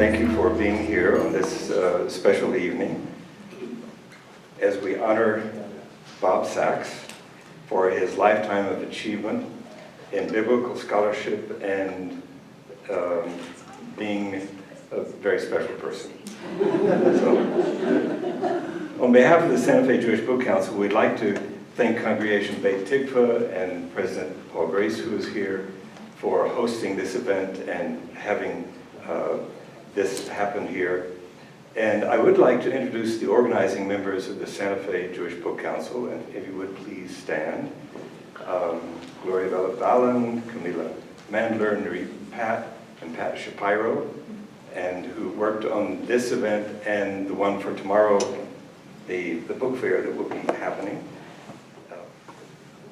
thank you for being here on this special evening as we honor Bob Sachs for his lifetime of achievement in biblical scholarship and being a very special person. So, on behalf of the Santa Fe Jewish Book Council, we'd like to thank Congregation Beit Tikva and President Paul Grace, who is here, for hosting this event and having this happen here. And I would like to introduce the organizing members of the Santa Fe Jewish Book Council, and if you would please stand. Gloria Valla-Valen, Camila Mandler, Nuri Pat, and Pat Shapiro, and who worked on this event and the one for tomorrow, the book fair that will be happening.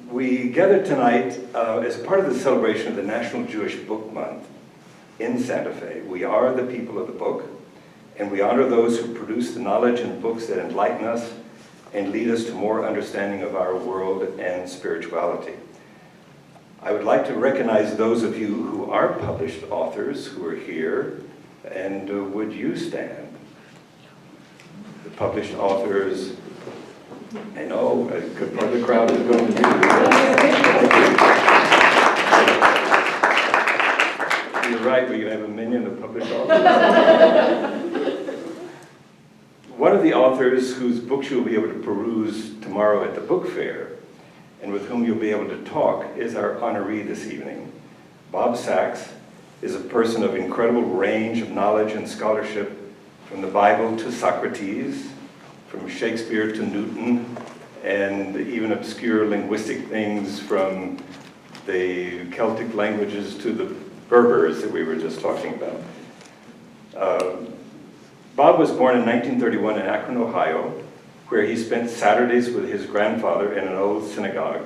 We gathered tonight as part of the celebration of the National Jewish Book Month in Santa Fe. We are the people of the book, and we honor those who produce the knowledge and books that enlighten us and lead us to more understanding of our world and spirituality. I would like to recognize those of you who are published authors who are here, and would you stand? The published authors, I know a good part of the crowd is going to do. You're right, we have a minion of published authors. One of the authors whose books you'll be able to peruse tomorrow at the book fair, and with whom you'll be able to talk, is our honoree this evening. Bob Sachs is a person of incredible range of knowledge and scholarship, from the Bible to Socrates, from Shakespeare to Newton, and even obscure linguistic things from the Celtic languages to the Berbers that we were just talking about. Bob was born in 1931 in Akron, Ohio, where he spent Saturdays with his grandfather in an old synagogue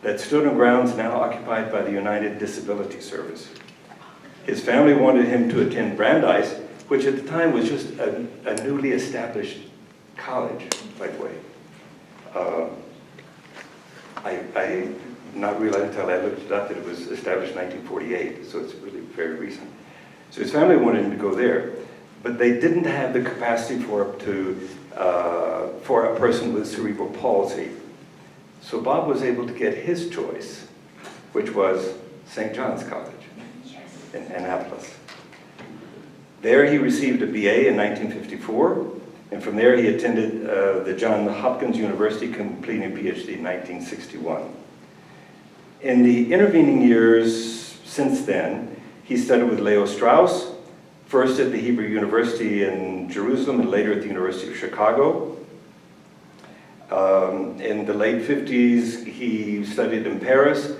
that stood on grounds now occupied by the United Disability Service. His family wanted him to attend Brandeis, which at the time was just a newly established college, by the way. I not realized until I looked it up that it was established in 1948, so it's really very recent. So his family wanted him to go there, but they didn't have the capacity for a person with cerebral palsy. So Bob was able to get his choice, which was St. John's College in Annapolis. There he received a BA in 1954, and from there he attended the Johns Hopkins University, completing a Ph.D. in 1961. In the intervening years since then, he studied with Leo Strauss, first at the Hebrew University in Jerusalem and later at the University of Chicago. In the late 50s, he studied in Paris,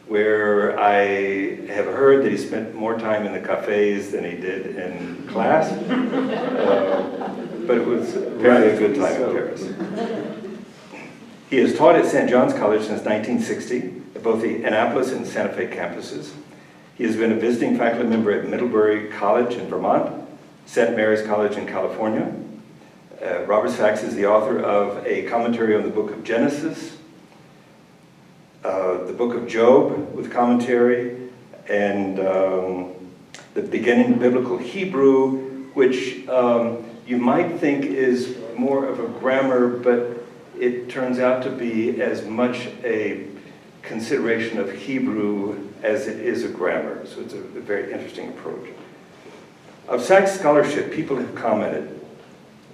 where I have heard that he spent more time in the cafes than he did in class. But it was apparently a good time in Paris. He has taught at St. John's College since 1960, at both the Annapolis and Santa Fe campuses. He has been a visiting faculty member at Middlebury College in Vermont, St. Mary's College in California. Robert Sachs is the author of a commentary on the book of Genesis, the book of Job with commentary, and the beginning biblical Hebrew, which you might think is more of a grammar, but it turns out to be as much a consideration of Hebrew as it is a grammar. So it's a very interesting approach. Of Sachs' scholarship, people have commented,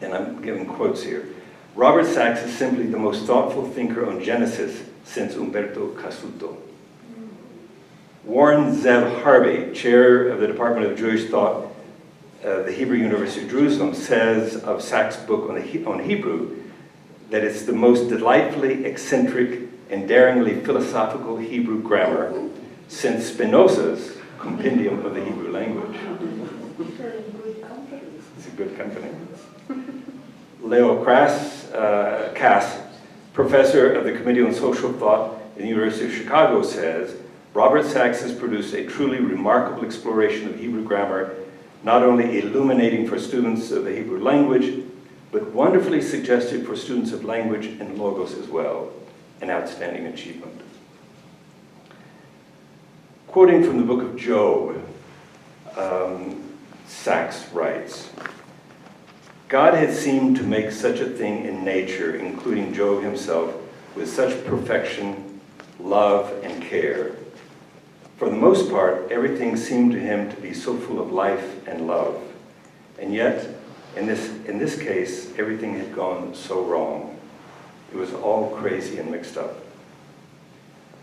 and I'm giving quotes here, Robert Sachs is simply the most thoughtful thinker on Genesis since Umberto Cassuto. Warren Zev Harvey, chair of the Department of Jewish Thought, the Hebrew University of Jerusalem, says of Sachs' book on Hebrew that it's the most delightfully eccentric and daringly philosophical Hebrew grammar since Spinoza's Compendium of the Hebrew Language. It's a good company. Leo Cass, professor of the Committee on Social Thought at the University of Chicago, says, Robert Sachs has produced a truly remarkable exploration of Hebrew grammar, not only illuminating for students of the Hebrew language, but wonderfully suggestive for students of language and logos as well. An outstanding achievement. Quoting from the book of Job, Sachs writes, God had seemed to make such a thing in nature, including Job himself, with such perfection, love, and care. For the most part, everything seemed to him to be so full of life and love. And yet, in this case, everything had gone so wrong. It was all crazy and mixed up.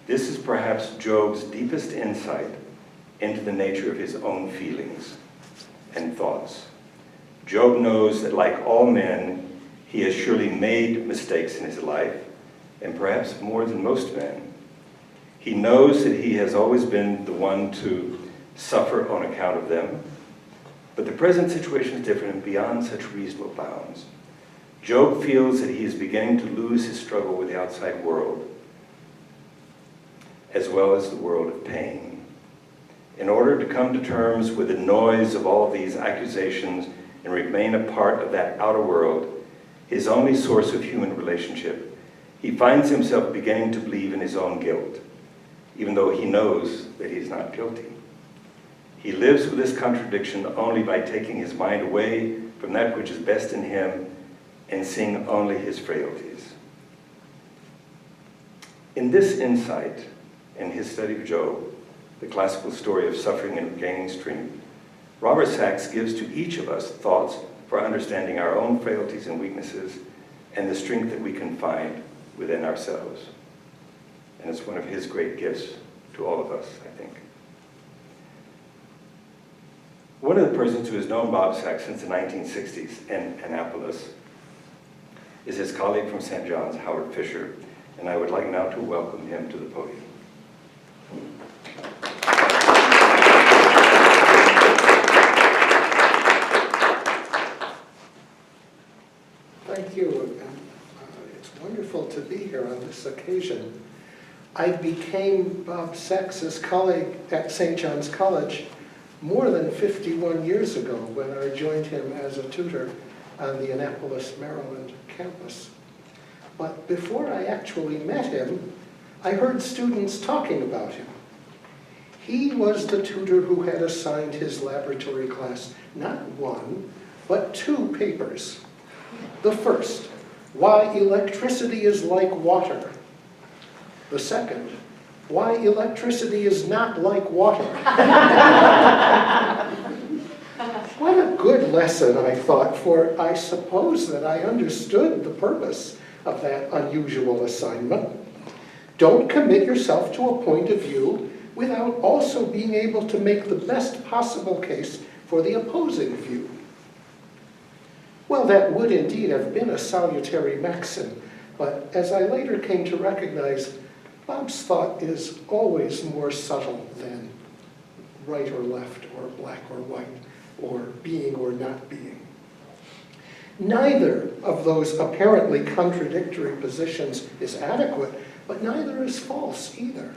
This is perhaps Job's deepest insight into the nature of his own feelings and thoughts. Job knows that, like all men, he has surely made mistakes in his life, and perhaps more than most men. He knows that he has always been the one to suffer on account of them, but the present situation is different and beyond such reasonable bounds. Job feels that he is beginning to lose his struggle with the outside world, as well as the world of pain. In order to come to terms with the noise of all of these accusations and remain a part of that outer world, his only source of human relationship, he finds himself beginning to believe in his own guilt, even though he knows that he's not guilty. He lives with this contradiction only by taking his mind away from that which is best in him and seeing only his frailties. In this insight, in his study of Job, the classical story of suffering and regaining strength, Robert Sachs gives to each of us thoughts for understanding our own frailties and weaknesses and the strength that we can find within ourselves. And it's one of his great gifts to all of us, I think. One of the persons who has known Bob Sachs since the 1960s in Annapolis is his colleague from St. John's, Howard Fisher, and I would like now to welcome him to the podium. Thank you. It's wonderful to be here on this occasion. I became Bob Sachs's colleague at St. John's College more than 51 years ago when I joined him as a tutor on the Annapolis, Maryland campus. But before I actually met him, I heard students talking about him. He was the tutor who had assigned his laboratory class not one, but two papers. The first, why electricity is like water. The second, why electricity is not like water. What a good lesson, I thought, for I suppose that I understood the purpose of that unusual assignment. Don't commit yourself to a point of view without also being able to make the best possible case for the opposing view. Well, that would indeed have been a salutary maxim, but as I later came to recognize, Bob's thought is always more subtle than right or left, or black or white, or being or not being. Neither of those apparently contradictory positions is adequate, but neither is false either.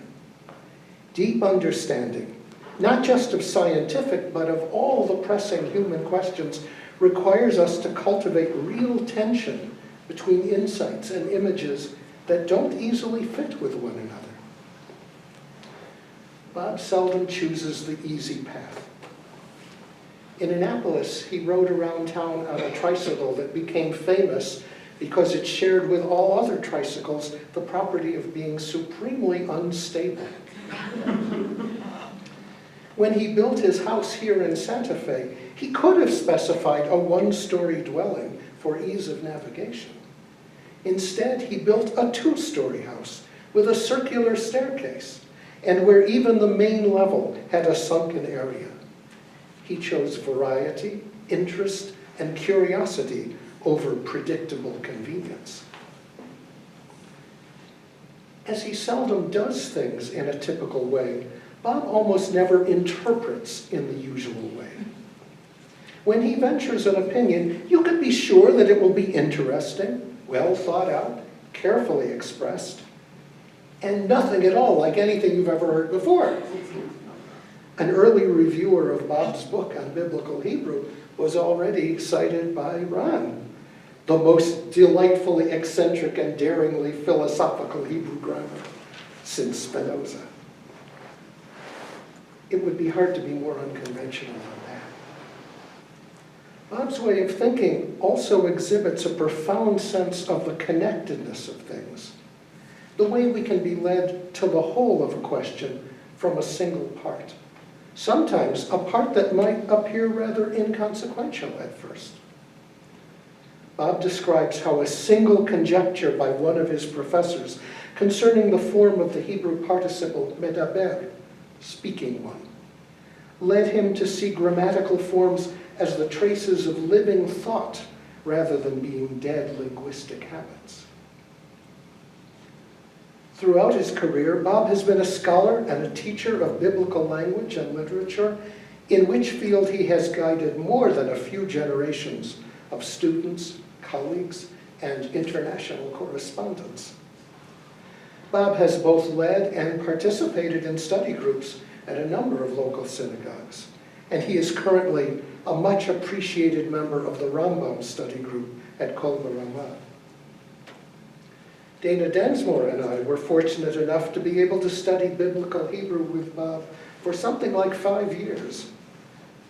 Deep understanding, not just of scientific, but of all the pressing human questions, requires us to cultivate real tension between insights and images that don't easily fit with one another. Bob seldom chooses the easy path. In Annapolis, he rode around town on a tricycle that became famous because it shared with all other tricycles the property of being supremely unstable. When he built his house here in Santa Fe, he could have specified a one-story dwelling for ease of navigation. Instead, he built a two-story house with a circular staircase, and where even the main level had a sunken area. He chose variety, interest, and curiosity over predictable convenience. As he seldom does things in a typical way, Bob almost never interprets in the usual way. When he ventures an opinion, you can be sure that it will be interesting, well thought out, carefully expressed, and nothing at all like anything you've ever heard before. An early reviewer of Bob's book on biblical Hebrew was already cited by Ron, the most delightfully eccentric and daringly philosophical Hebrew grammar since Spinoza. It would be hard to be more unconventional than that. Bob's way of thinking also exhibits a profound sense of the connectedness of things, the way we can be led to the whole of a question from a single part, sometimes a part that might appear rather inconsequential at first. Bob describes how a single conjecture by one of his professors concerning the form of the Hebrew participle medaber, speaking one, led him to see grammatical forms as the traces of living thought rather than being dead linguistic habits. Throughout his career, Bob has been a scholar and a teacher of biblical language and literature, in which field he has guided more than a few generations of students, colleagues, and international correspondents. Bob has both led and participated in study groups at a number of local synagogues, and he is currently a much appreciated member of the Rambam study group at Kol Ramah. Dana Densmore and I were fortunate enough to be able to study biblical Hebrew with Bob for something like 5 years,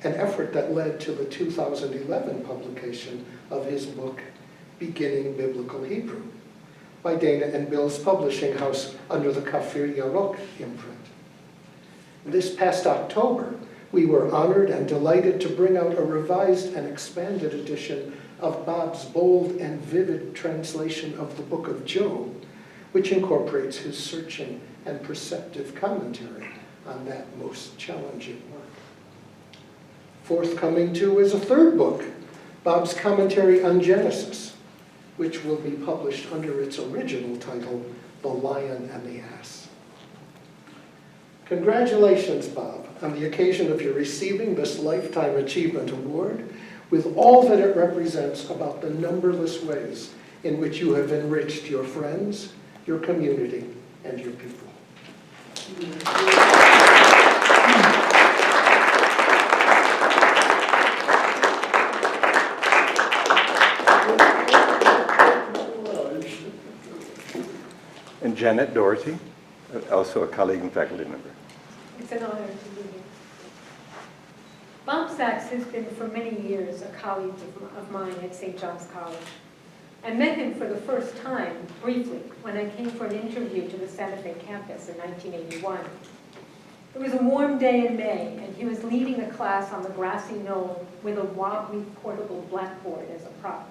an effort that led to the 2011 publication of his book, Beginning Biblical Hebrew, by Dana and Bill's publishing house under the Kafir Yarok imprint. This past October, we were honored and delighted to bring out a revised and expanded edition of Bob's bold and vivid translation of the book of Job, which incorporates his searching and perceptive commentary on that most challenging work. Forthcoming, too, is a third book, Bob's commentary on Genesis, which will be published under its original title, The Lion and the Ass. Congratulations, Bob, on the occasion of your receiving this Lifetime Achievement Award, with all that it represents about the numberless ways in which you have enriched your friends, your community, and your people. And Janet Doherty, also a colleague and faculty member. It's an honor to be here. Bob Sachs has been for many years a colleague of mine at St. John's College. I met him for the first time, briefly, when I came for an interview to the Santa Fe campus in 1981. It was a warm day in May, and he was leading a class on the grassy knoll with a wobbly portable blackboard as a prop.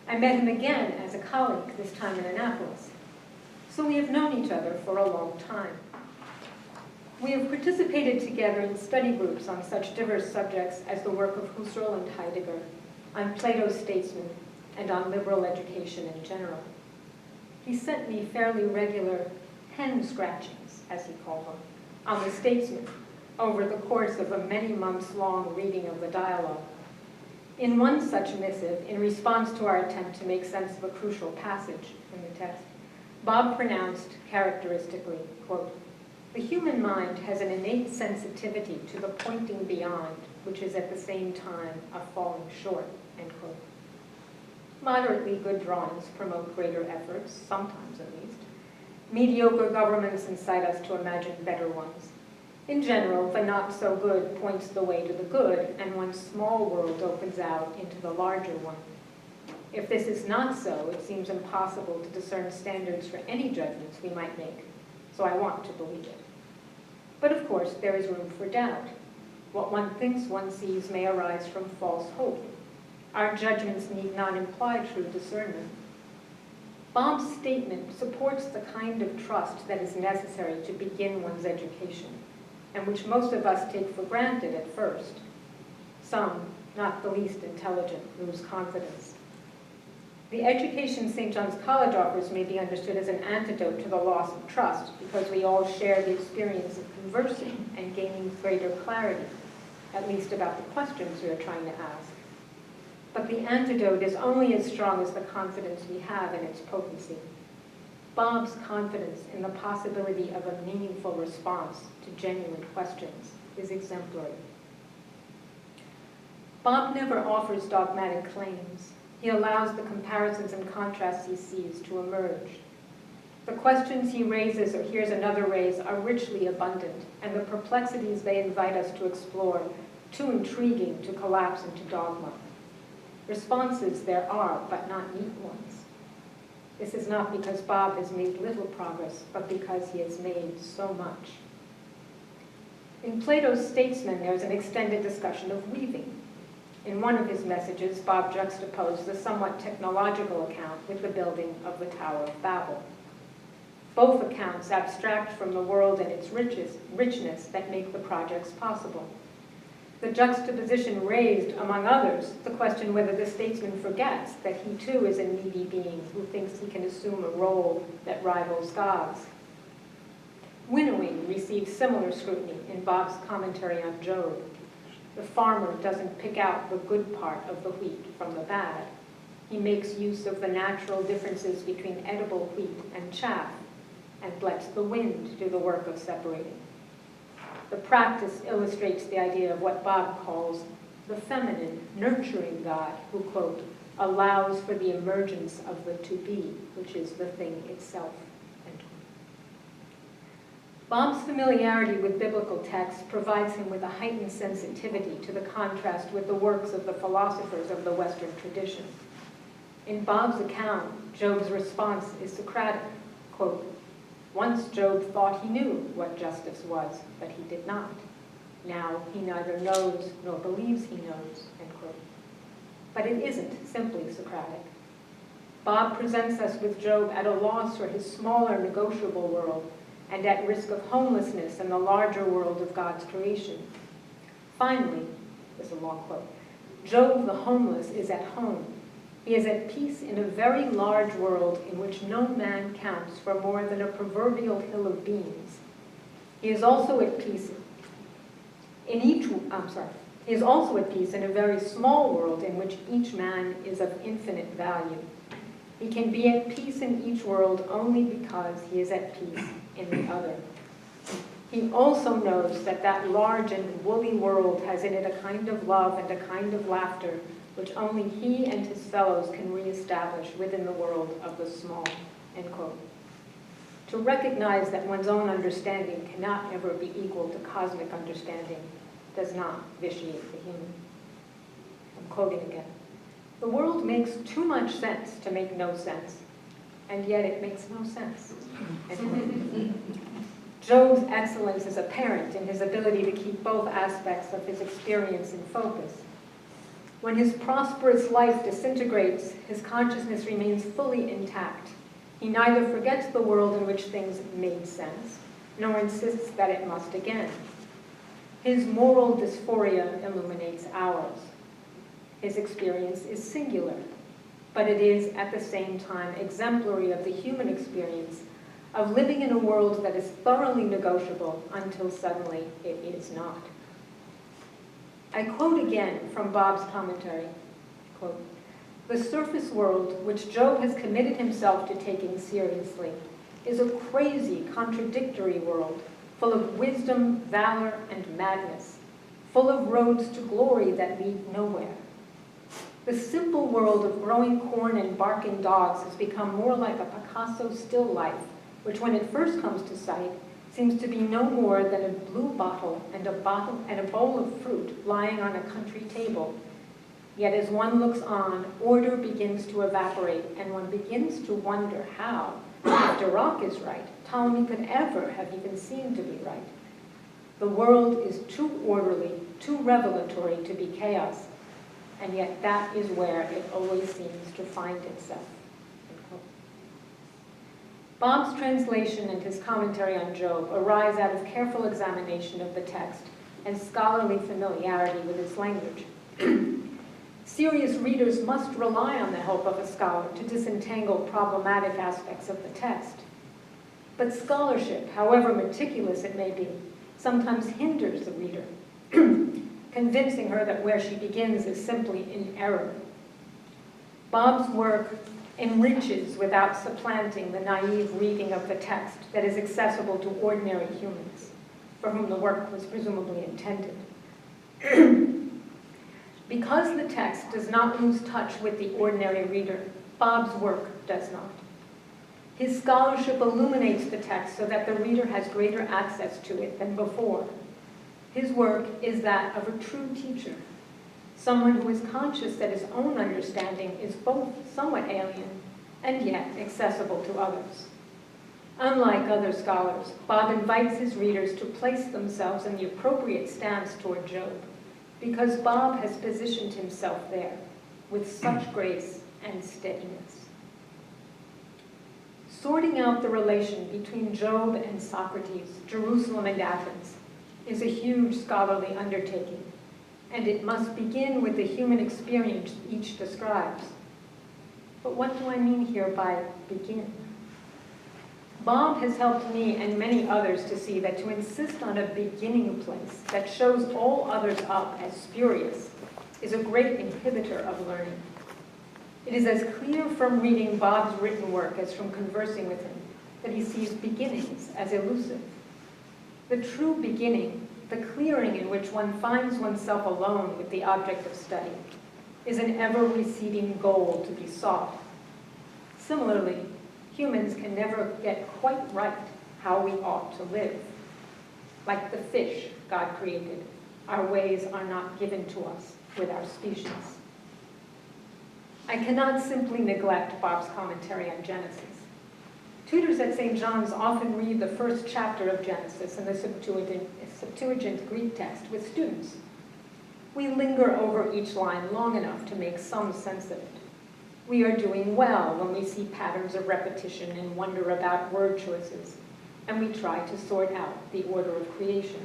I met him again as a colleague, this time in Annapolis. So we have known each other for a long time. We have participated together in study groups on such diverse subjects as the work of Husserl and Heidegger, on Plato's statesmen, and on liberal education in general. He sent me fairly regular pen scratchings, as he called them, on the statesmen over the course of a many months long reading of the dialogue. In one such missive, in response to our attempt to make sense of a crucial passage in the text, Bob pronounced characteristically, quote, "The human mind has an innate sensitivity to the pointing beyond, which is at the same time a falling short," end quote. Moderately good drawings promote greater efforts, sometimes at least. Mediocre governments incite us to imagine better ones. In general, the not-so-good points the way to the good, and one's small world opens out into the larger one. If this is not so, it seems impossible to discern standards for any judgments we might make, so I want to believe it. But of course, there is room for doubt. What one thinks one sees may arise from false hope. Our judgments need not imply true discernment. Bob's statement supports the kind of trust that is necessary to begin one's education, and which most of us take for granted at first. Some, not the least intelligent, lose confidence. The education St. John's College offers may be understood as an antidote to the loss of trust, because we all share the experience of conversing and gaining greater clarity, at least about the questions we are trying to ask. But the antidote is only as strong as the confidence we have in its potency. Bob's confidence in the possibility of a meaningful response to genuine questions is exemplary. Bob never offers dogmatic claims. He allows the comparisons and contrasts he sees to emerge. The questions he raises or hears another raise are richly abundant, and the perplexities they invite us to explore too intriguing to collapse into dogma. Responses there are, but not neat ones. This is not because Bob has made little progress, but because he has made so much. In Plato's Statesman, there's an extended discussion of weaving. In one of his messages, Bob juxtaposed the somewhat technological account with the building of the Tower of Babel. Both accounts abstract from the world and its richness that make the projects possible. The juxtaposition raised, among others, the question whether the statesman forgets that he too is a needy being who thinks he can assume a role that rivals God's. Winnowing received similar scrutiny in Bob's commentary on Job. The farmer doesn't pick out the good part of the wheat from the bad. He makes use of the natural differences between edible wheat and chaff and lets the wind do the work of separating. The practice illustrates the idea of what Bob calls the feminine, nurturing God who, quote, allows for the emergence of the to-be, which is the thing itself, end quote. Bob's familiarity with biblical texts provides him with a heightened sensitivity to the contrast with the works of the philosophers of the Western tradition. In Bob's account, Job's response is Socratic, quote, once Job thought he knew what justice was, but he did not. Now he neither knows nor believes he knows, end quote. But it isn't simply Socratic. Bob presents us with Job at a loss for his smaller negotiable world and at risk of homelessness in the larger world of God's creation. Finally, this is a long quote, Job the homeless is at home. He is at peace in a very large world in which no man counts for more than a proverbial hill of beans. He is also at peace in He is also at peace in a very small world in which each man is of infinite value. He can be at peace in each world only because he is at peace in the other. He also knows that that large and woolly world has in it a kind of love and a kind of laughter which only he and his fellows can reestablish within the world of the small, end quote. To recognize that one's own understanding cannot ever be equal to cosmic understanding does not vitiate the human. I'm quoting again. The world makes too much sense to make no sense, and yet it makes no sense. Job's excellence is apparent in his ability to keep both aspects of his experience in focus. When his prosperous life disintegrates, his consciousness remains fully intact. He neither forgets the world in which things made sense, nor insists that it must again. His moral dysphoria illuminates ours. His experience is singular, but it is at the same time exemplary of the human experience of living in a world that is thoroughly negotiable until suddenly it is not. I quote again from Bob's commentary, quote, the surface world, which Job has committed himself to taking seriously, is a crazy, contradictory world, full of wisdom, valor, and madness, full of roads to glory that lead nowhere. The simple world of growing corn and barking dogs has become more like a Picasso still life, which when it first comes to sight, seems to be no more than a blue bottle and a bowl of fruit lying on a country table. Yet as one looks on, order begins to evaporate, and one begins to wonder how, if Dirac is right, Ptolemy could ever have even seemed to be right. The world is too orderly, too revelatory to be chaos, and yet that is where it always seems to find itself. Bob's translation and his commentary on Job arise out of careful examination of the text and scholarly familiarity with its language. Serious readers must rely on the help of a scholar to disentangle problematic aspects of the text. But scholarship, however meticulous it may be, sometimes hinders the reader, convincing her that where she begins is simply in error. Bob's work enriches without supplanting the naive reading of the text that is accessible to ordinary humans, for whom the work was presumably intended. Because the text does not lose touch with the ordinary reader, Bob's work does not. His scholarship illuminates the text so that the reader has greater access to it than before. His work is that of a true teacher, someone who is conscious that his own understanding is both somewhat alien and yet accessible to others. Unlike other scholars, Bob invites his readers to place themselves in the appropriate stance toward Job, because Bob has positioned himself there with such grace and steadiness. Sorting out the relation between Job and Socrates, Jerusalem and Athens, is a huge scholarly undertaking, and it must begin with the human experience each describes. But what do I mean here by begin? Bob has helped me and many others to see that to insist on a beginning place that shows all others up as spurious is a great inhibitor of learning. It is as clear from reading Bob's written work as from conversing with him that he sees beginnings as elusive. The true beginning, the clearing in which one finds oneself alone with the object of study, is an ever-receding goal to be sought. Similarly, humans can never get quite right how we ought to live. Like the fish God created, our ways are not given to us with our species. I cannot simply neglect Bob's commentary on Genesis. Tutors at St. John's often read the first chapter of Genesis in the Septuagint Greek text with students. We linger over each line long enough to make some sense of it. We are doing well when we see patterns of repetition and wonder about word choices, and we try to sort out the order of creation.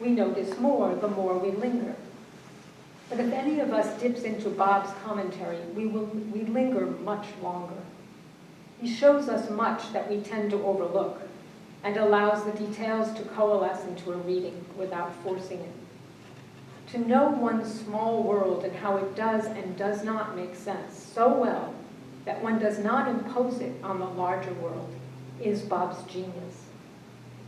We notice more the more we linger. But if any of us dips into Bob's commentary, we linger much longer. He shows us much that we tend to overlook and allows the details to coalesce into a reading without forcing it. To know one's small world and how it does and does not make sense so well that one does not impose it on the larger world is Bob's genius.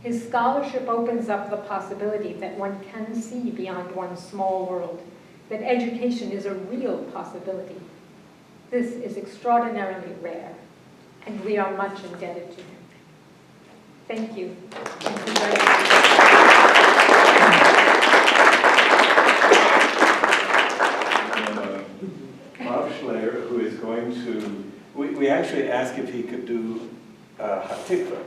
His scholarship opens up the possibility that one can see beyond one's small world, that education is a real possibility. This is extraordinarily rare, and we are much indebted to him. Thank you. Bob Schleyer, who is going to, we actually asked if he could do Hatikva,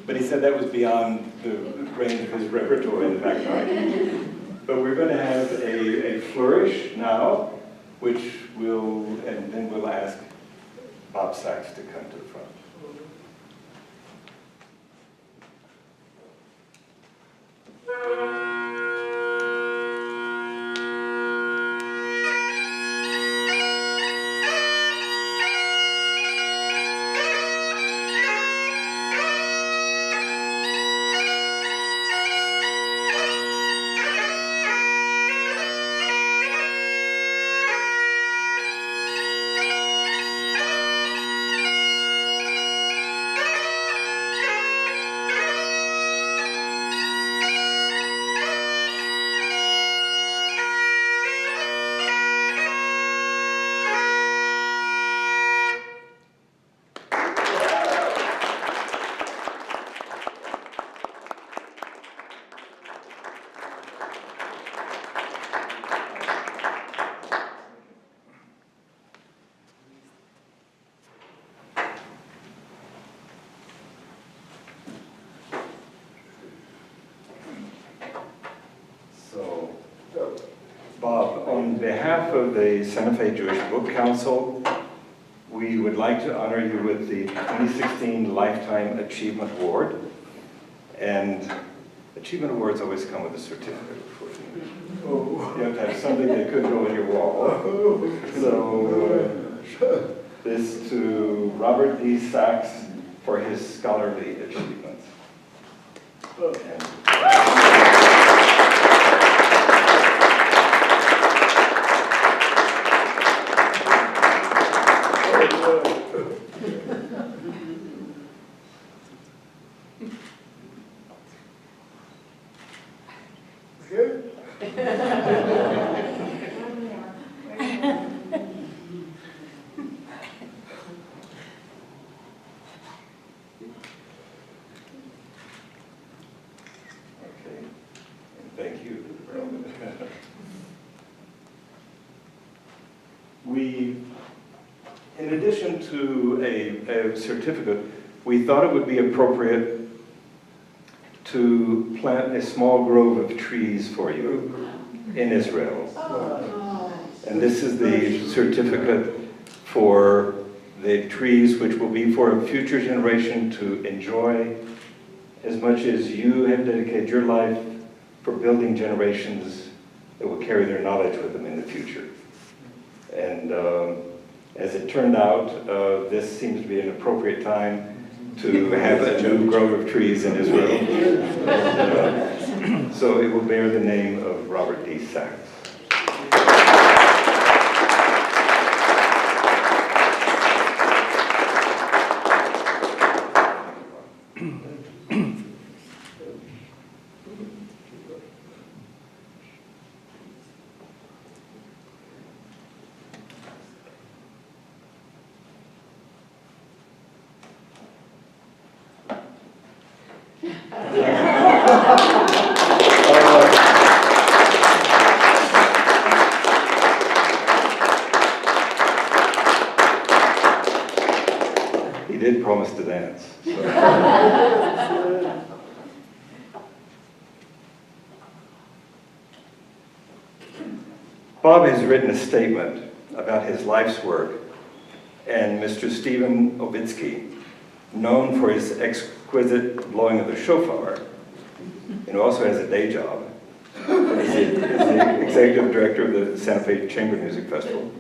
but he said that was beyond the range of his repertoire in the background. But we're going to have a flourish now, which will, and then we'll ask Bob Sachs to come to the front. Bob, on behalf of the Santa Fe Jewish Book Council, we would like to honor you with the 2016 Lifetime Achievement Award. And achievement awards always come with a certificate, unfortunately. You have to have something that could go on your wall. So this to Robert D. Sachs for his scholarly achievements. Okay. In addition to a certificate, we thought it would be appropriate to plant a small grove of trees for you in Israel. And this is the certificate for the trees, which will be for a future generation to enjoy as much as you have dedicated your life for building generations that will carry their knowledge with them in the future. And as it turned out, this seems to be an appropriate time to have a new grove of trees in Israel. So it will bear the name of Robert D. Sachs. He did promise to dance. So. Bob has written a statement about his life's work, and Mr. Stephen Ovitsky, known for his exquisite blowing of the shofar, and also has a day job as the executive director of the Santa Fe Chamber Music Festival,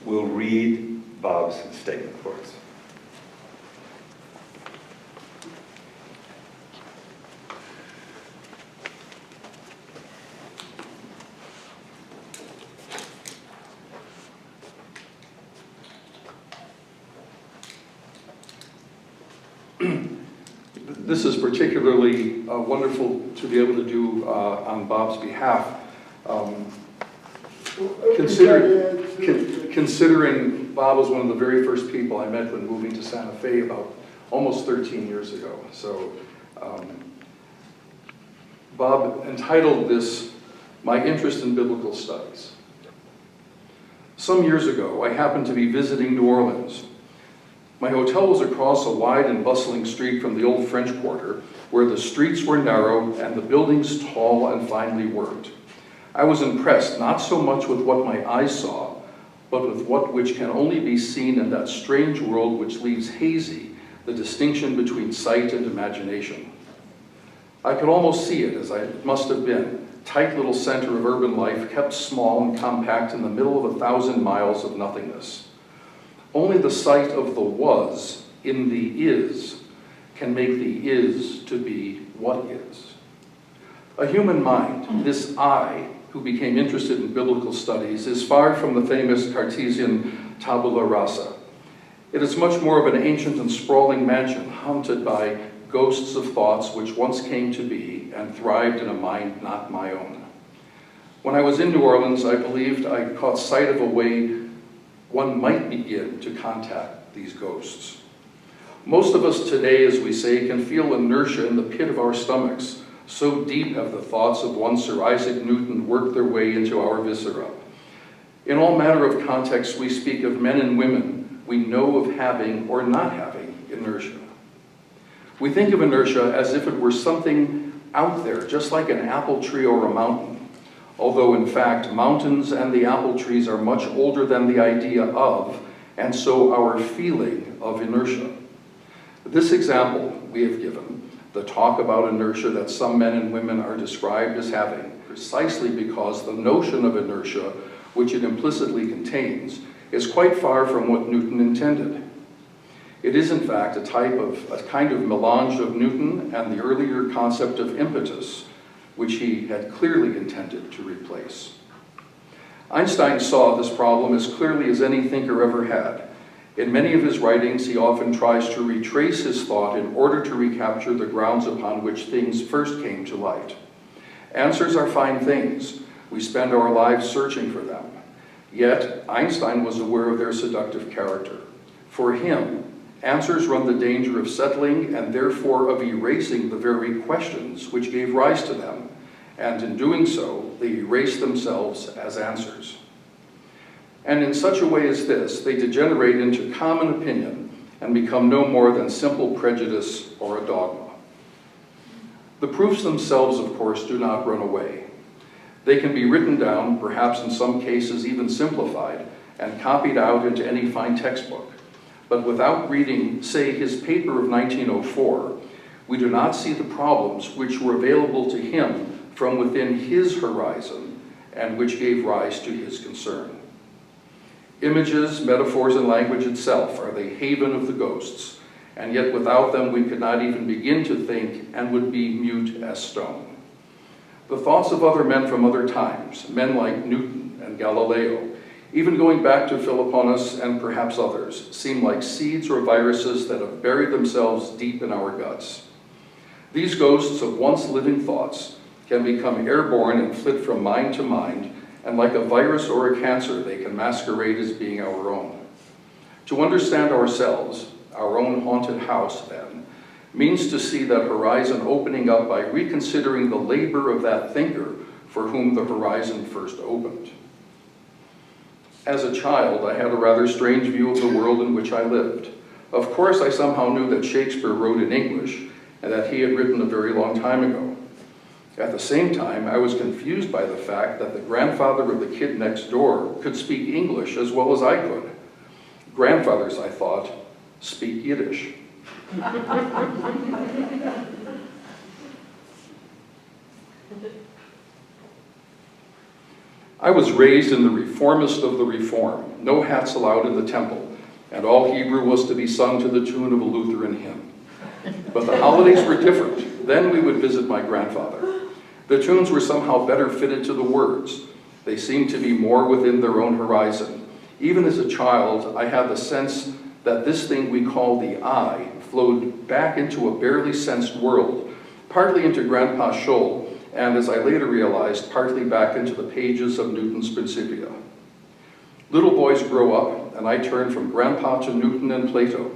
will read Bob's statement for us. This is particularly wonderful to be able to do on Bob's behalf. Considering Bob was one of the very first people I met when moving to Santa Fe about almost 13 years ago. So Bob entitled this, "My Interest in Biblical Studies." Some years ago, I happened to be visiting New Orleans. My hotel was across a wide and bustling street from the old French Quarter, where the streets were narrow and the buildings tall and finely worked. I was impressed not so much with what my eyes saw, but with what which can only be seen in that strange world which leaves hazy the distinction between sight and imagination. I could almost see it as it must have been, tight little center of urban life kept small and compact in the middle of 1,000 miles of nothingness. Only the sight of the was in the is can make the is to be what is. A human mind, this I, who became interested in biblical studies, is far from the famous Cartesian tabula rasa. It is much more of an ancient and sprawling mansion haunted by ghosts of thoughts which once came to be and thrived in a mind not my own. When I was in New Orleans, I believed I caught sight of a way one might begin to contact these ghosts. Most of us today, as we say, can feel inertia in the pit of our stomachs. So deep have the thoughts of one Sir Isaac Newton worked their way into our viscera. In all manner of contexts, we speak of men and women we know of having or not having inertia. We think of inertia as if it were something out there, just like an apple tree or a mountain. Although in fact, mountains and the apple trees are much older than the idea of, and so our feeling of inertia. This example we have given, the talk about inertia that some men and women are described as having, precisely because the notion of inertia, which it implicitly contains, is quite far from what Newton intended. It is in fact a kind of melange of Newton and the earlier concept of impetus, which he had clearly intended to replace. Einstein saw this problem as clearly as any thinker ever had. In many of his writings, he often tries to retrace his thought in order to recapture the grounds upon which things first came to light. Answers are fine things. We spend our lives searching for them. Yet, Einstein was aware of their seductive character. For him, answers run the danger of settling and therefore of erasing the very questions which gave rise to them, and in doing so, they erase themselves as answers. And in such a way as this, they degenerate into common opinion and become no more than simple prejudice or a dogma. The proofs themselves, of course, do not run away. They can be written down, perhaps in some cases even simplified, and copied out into any fine textbook. But without reading, say, his paper of 1904, we do not see the problems which were available to him from within his horizon and which gave rise to his concern. Images, metaphors, and language itself are the haven of the ghosts, and yet without them we could not even begin to think and would be mute as stone. The thoughts of other men from other times, men like Newton and Galileo, even going back to Philoponus and perhaps others, seem like seeds or viruses that have buried themselves deep in our guts. These ghosts of once living thoughts can become airborne and flit from mind to mind, and like a virus or a cancer, they can masquerade as being our own. To understand ourselves, our own haunted house, then, means to see that horizon opening up by reconsidering the labor of that thinker for whom the horizon first opened. As a child, I had a rather strange view of the world in which I lived. Of course, I somehow knew that Shakespeare wrote in English and that he had written a very long time ago. At the same time, I was confused by the fact that the grandfather of the kid next door could speak English as well as I could. Grandfathers, I thought, speak Yiddish. I was raised in the reformist of the reform, no hats allowed in the temple, and all Hebrew was to be sung to the tune of a Lutheran hymn. But the holidays were different. Then we would visit my grandfather. The tunes were somehow better fitted to the words. They seemed to be more within their own horizon. Even as a child, I had the sense that this thing we call the I flowed back into a barely sensed world, partly into Grandpa Scholl, and as I later realized, partly back into the pages of Newton's Principia. Little boys grow up, and I turn from Grandpa to Newton and Plato.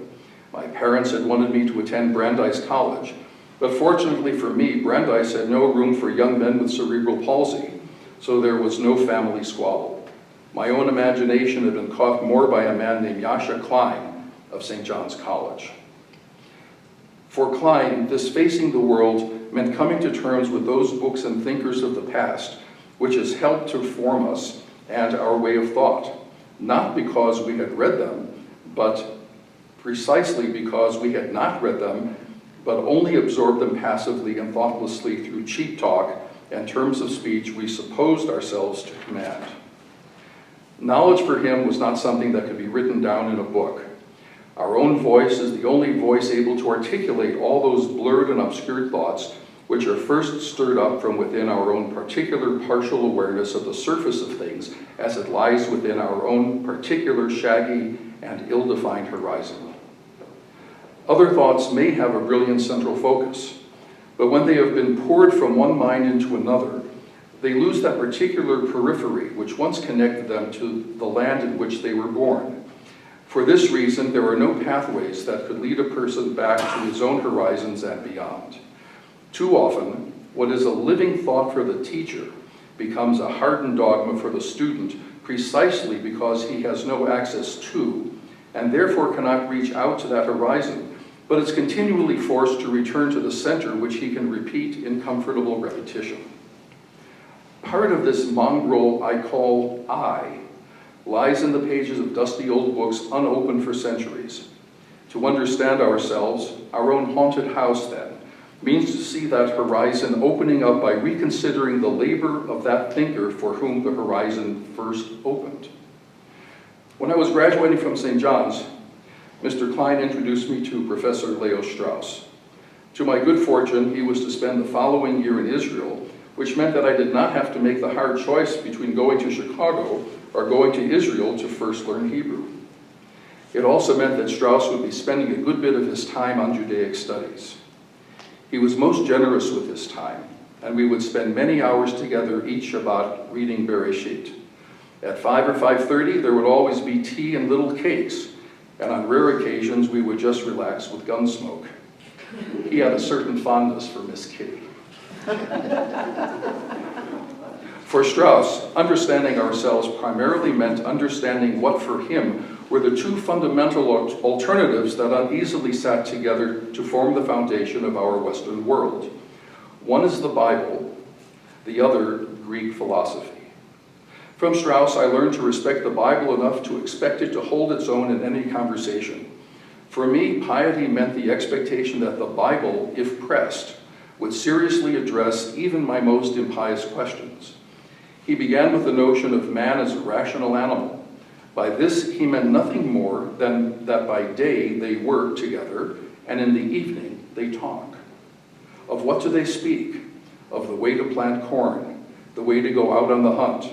My parents had wanted me to attend Brandeis College, but fortunately for me, Brandeis had no room for young men with cerebral palsy, so there was no family squabble. My own imagination had been caught more by a man named Yasha Klein of St. John's College. For Klein, this facing the world meant coming to terms with those books and thinkers of the past, which has helped to form us and our way of thought, not because we had read them, but precisely because we had not read them, but only absorbed them passively and thoughtlessly through cheap talk and terms of speech we supposed ourselves to command. Knowledge for him was not something that could be written down in a book. Our own voice is the only voice able to articulate all those blurred and obscured thoughts which are first stirred up from within our own particular partial awareness of the surface of things as it lies within our own particular shaggy and ill-defined horizon. Other thoughts may have a brilliant central focus, but when they have been poured from one mind into another, they lose that particular periphery which once connected them to the land in which they were born. For this reason, there are no pathways that could lead a person back to his own horizons and beyond. Too often, what is a living thought for the teacher becomes a hardened dogma for the student precisely because he has no access to, and therefore cannot reach out to that horizon, but is continually forced to return to the center which he can repeat in comfortable repetition. Part of this mongrel I call I lies in the pages of dusty old books unopened for centuries. To understand ourselves, our own haunted house then, means to see that horizon opening up by reconsidering the labor of that thinker for whom the horizon first opened. When I was graduating from St. John's, Mr. Klein introduced me to Professor Leo Strauss. To my good fortune, he was to spend the following year in Israel, which meant that I did not have to make the hard choice between going to Chicago or going to Israel to first learn Hebrew. It also meant that Strauss would be spending a good bit of his time on Judaic studies. He was most generous with his time, and we would spend many hours together each Shabbat reading Bereshit. At 5 or 5:30, there would always be tea and little cakes, and on rare occasions, we would just relax with Gunsmoke. He had a certain fondness for Miss Kitty. For Strauss, understanding ourselves primarily meant understanding what for him were the two fundamental alternatives that uneasily sat together to form the foundation of our Western world. One is the Bible, the other Greek philosophy. From Strauss, I learned to respect the Bible enough to expect it to hold its own in any conversation. For me, piety meant the expectation that the Bible, if pressed, would seriously address even my most impious questions. He began with the notion of man as a rational animal. By this, he meant nothing more than that by day they work together, and in the evening they talk. Of what do they speak? Of the way to plant corn, the way to go out on the hunt,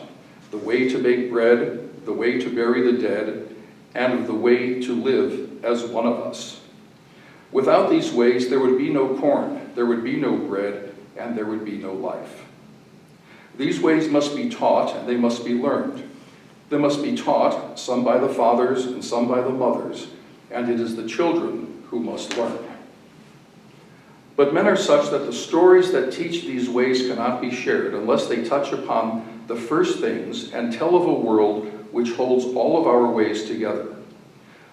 the way to bake bread, the way to bury the dead, and of the way to live as one of us. Without these ways, there would be no corn, there would be no bread, and there would be no life. These ways must be taught, and they must be learned. They must be taught, some by the fathers and some by the mothers, and it is the children who must learn. But men are such that the stories that teach these ways cannot be shared unless they touch upon the first things and tell of a world which holds all of our ways together.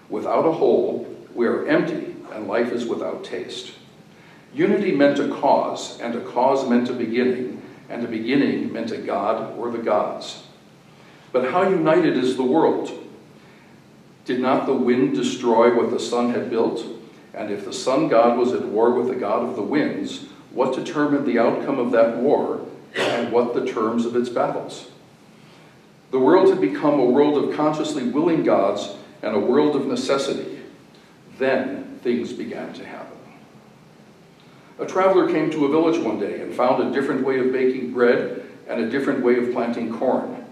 Without a whole, we are empty, and life is without taste. Unity meant a cause, and a cause meant a beginning, and a beginning meant a god or the gods. But how united is the world? Did not the wind destroy what the sun had built? And if the sun god was at war with the god of the winds, what determined the outcome of that war, and what the terms of its battles? The world had become a world of consciously willing gods and a world of necessity. Then things began to happen. A traveler came to a village one day and found a different way of baking bread and a different way of planting corn.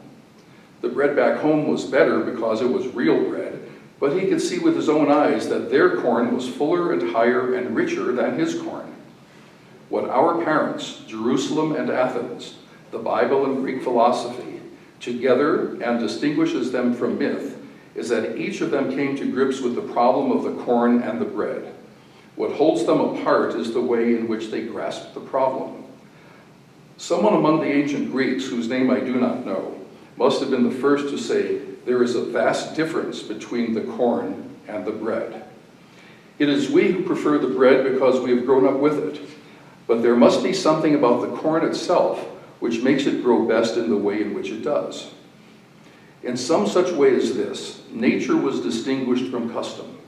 The bread back home was better because it was real bread, but he could see with his own eyes that their corn was fuller and higher and richer than his corn. What our parents, Jerusalem and Athens, the Bible and Greek philosophy, together and distinguishes them from myth, is that each of them came to grips with the problem of the corn and the bread. What holds them apart is the way in which they grasped the problem. Someone among the ancient Greeks, whose name I do not know, must have been the first to say, there is a vast difference between the corn and the bread. It is we who prefer the bread because we have grown up with it, but there must be something about the corn itself which makes it grow best in the way in which it does. In some such way as this, nature was distinguished from custom.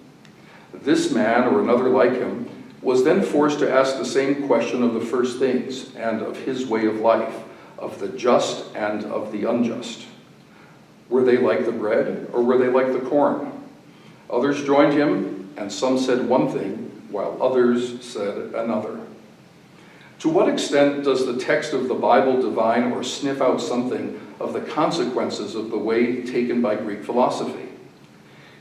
This man, or another like him, was then forced to ask the same question of the first things and of his way of life, of the just and of the unjust. Were they like the bread, or were they like the corn? Others joined him, and some said one thing, while others said another. To what extent does the text of the Bible divine or sniff out something of the consequences of the way taken by Greek philosophy?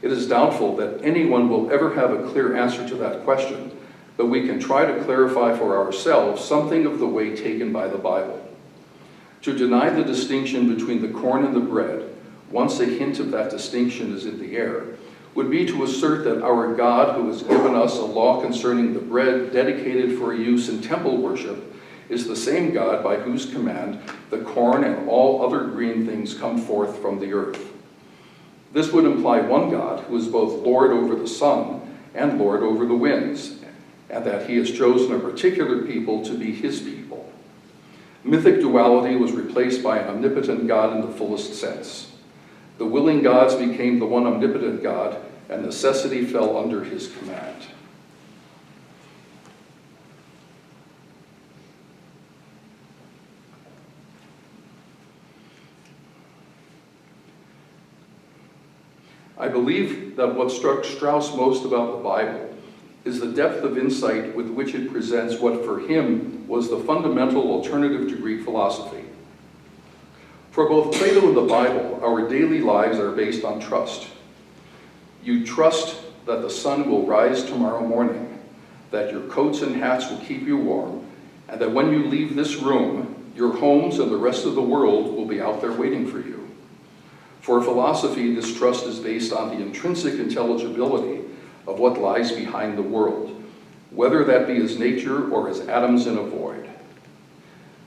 It is doubtful that anyone will ever have a clear answer to that question, but we can try to clarify for ourselves something of the way taken by the Bible. To deny the distinction between the corn and the bread, once a hint of that distinction is in the air, would be to assert that our God, who has given us a law concerning the bread dedicated for use in temple worship, is the same God by whose command the corn and all other green things come forth from the earth. This would imply one God who is both Lord over the sun and Lord over the winds, and that he has chosen a particular people to be his people. Mythic duality was replaced by an omnipotent God in the fullest sense. The willing gods became the one omnipotent God, and necessity fell under his command. I believe that what struck Strauss most about the Bible is the depth of insight with which it presents what for him was the fundamental alternative to Greek philosophy. For both Plato and the Bible, our daily lives are based on trust. You trust that the sun will rise tomorrow morning, that your coats and hats will keep you warm, and that when you leave this room, your homes and the rest of the world will be out there waiting for you. For philosophy, this trust is based on the intrinsic intelligibility of what lies behind the world, whether that be as nature or as atoms in a void.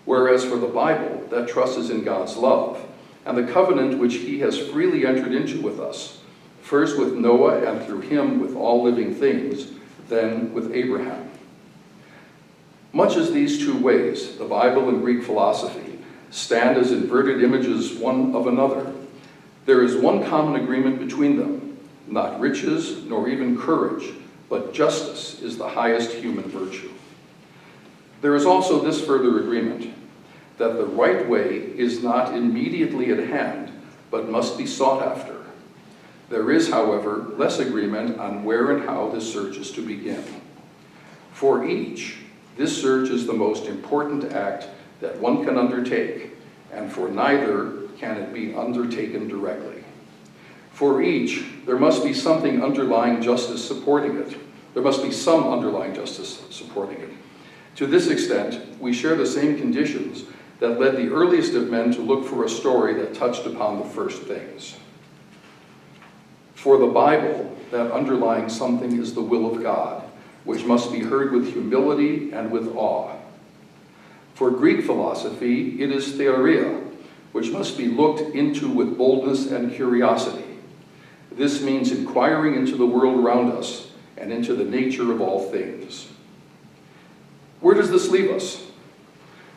whereas for the Bible, that trust is in God's love and the covenant which he has freely entered into with us, first with Noah and through him with all living things, then with Abraham. Much as these two ways, the Bible and Greek philosophy, stand as inverted images one of another, there is one common agreement between them: not riches nor even courage, but justice is the highest human virtue. There is also this further agreement, that the right way is not immediately at hand, but must be sought after. There is, however, less agreement on where and how this search is to begin. For each, this search is the most important act that one can undertake, and for neither can it be undertaken directly. For each, there must be something underlying justice supporting it. There must be some underlying justice supporting it. To this extent, we share the same conditions that led the earliest of men to look for a story that touched upon the first things. For the Bible, that underlying something is the will of God, which must be heard with humility and with awe. For Greek philosophy, it is theoria, which must be looked into with boldness and curiosity. This means inquiring into the world around us and into the nature of all things. Where does this leave us?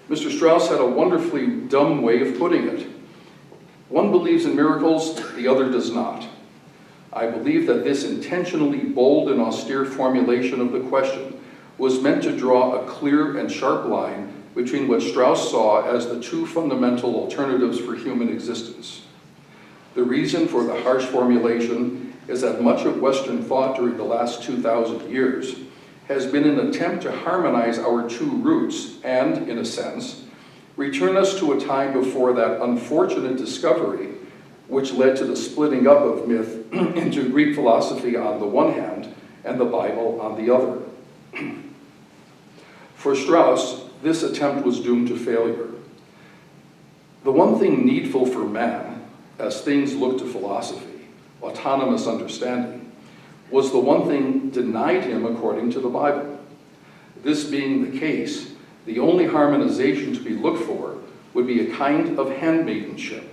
Mr. Strauss had a wonderfully dumb way of putting it. One believes in miracles, the other does not. I believe that this intentionally bold and austere formulation of the question was meant to draw a clear and sharp line between what Strauss saw as the two fundamental alternatives for human existence. The reason for the harsh formulation is that much of Western thought during the last 2,000 years has been an attempt to harmonize our two roots and, in a sense, return us to a time before that unfortunate discovery which led to the splitting up of myth into Greek philosophy on the one hand and the Bible on the other. For Strauss, this attempt was doomed to failure. The one thing needful for man, as things look to philosophy, autonomous understanding, was the one thing denied him according to the Bible. This being the case, the only harmonization to be looked for would be a kind of handmaidenship.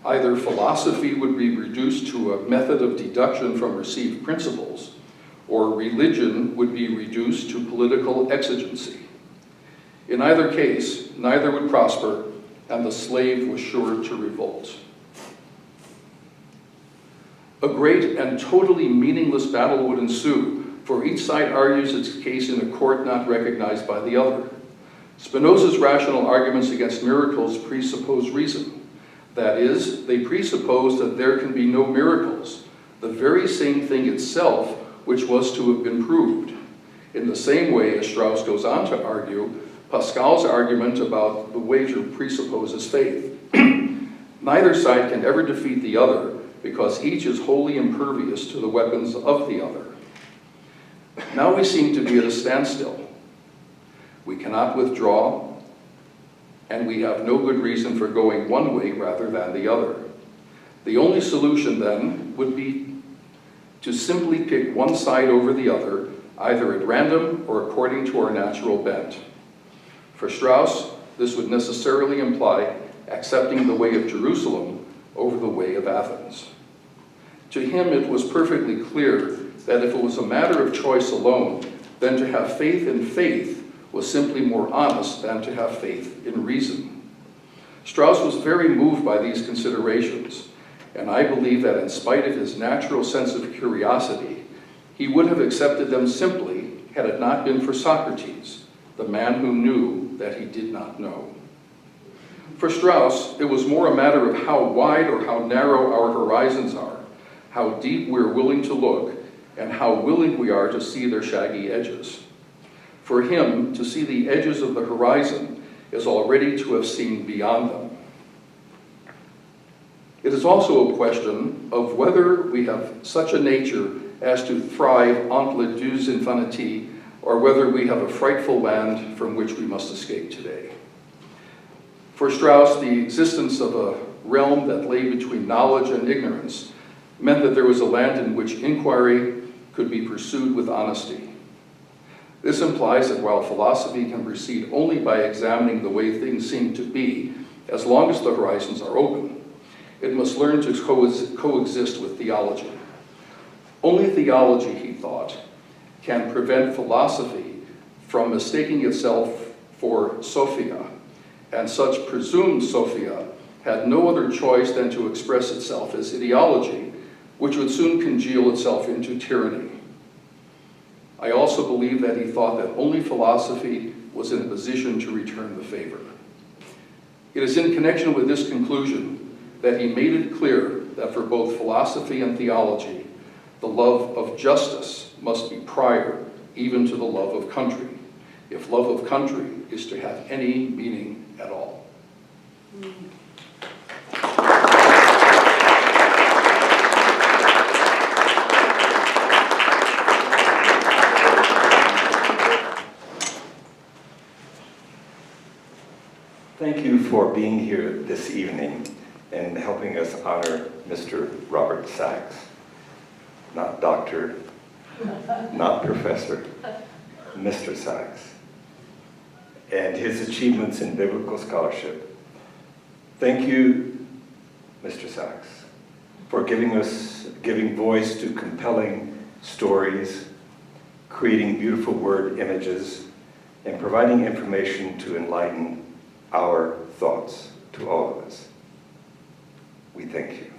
Either philosophy would be reduced to a method of deduction from received principles, or religion would be reduced to political exigency. In either case, neither would prosper, and the slave was sure to revolt. A great and totally meaningless battle would ensue, for each side argues its case in a court not recognized by the other. Spinoza's rational arguments against miracles presuppose reason. That is, they presuppose that there can be no miracles, the very same thing itself which was to have been proved. In the same way, as Strauss goes on to argue, Pascal's argument about the wager presupposes faith. Neither side can ever defeat the other, because each is wholly impervious to the weapons of the other. Now we seem to be at a standstill. We cannot withdraw, and we have no good reason for going one way rather than the other. The only solution then would be to simply pick one side over the other, either at random or according to our natural bent. For Strauss, this would necessarily imply accepting the way of Jerusalem over the way of Athens. To him, it was perfectly clear that if it was a matter of choice alone, then to have faith in faith was simply more honest than to have faith in reason. Strauss was very moved by these considerations, and I believe that in spite of his natural sense of curiosity, he would have accepted them simply had it not been for Socrates, the man who knew that he did not know. For Strauss, it was more a matter of how wide or how narrow our horizons are, how deep we're willing to look, and how willing we are to see their shaggy edges. For him, to see the edges of the horizon is already to have seen beyond them. It is also a question of whether we have such a nature as to thrive entre les deux infinités, or whether we have a frightful land from which we must escape today. For Strauss, the existence of a realm that lay between knowledge and ignorance meant that there was a land in which inquiry could be pursued with honesty. This implies that while philosophy can proceed only by examining the way things seem to be, as long as the horizons are open, it must learn to coexist with theology. Only theology, he thought, can prevent philosophy from mistaking itself for Sophia, and such presumed Sophia had no other choice than to express itself as ideology, which would soon congeal itself into tyranny. I also believe that he thought that only philosophy was in a position to return the favor. It is in connection with this conclusion that he made it clear that for both philosophy and theology, the love of justice must be prior even to the love of country, if love of country is to have any meaning at all. Thank you for being here this evening and helping us honor Mr. Robert Sachs. Not doctor, not professor, Mr. Sachs, and his achievements in biblical scholarship. Thank you, Mr. Sachs, for giving voice to compelling stories, creating beautiful word images, and providing information to enlighten our thoughts to all of us. We thank you.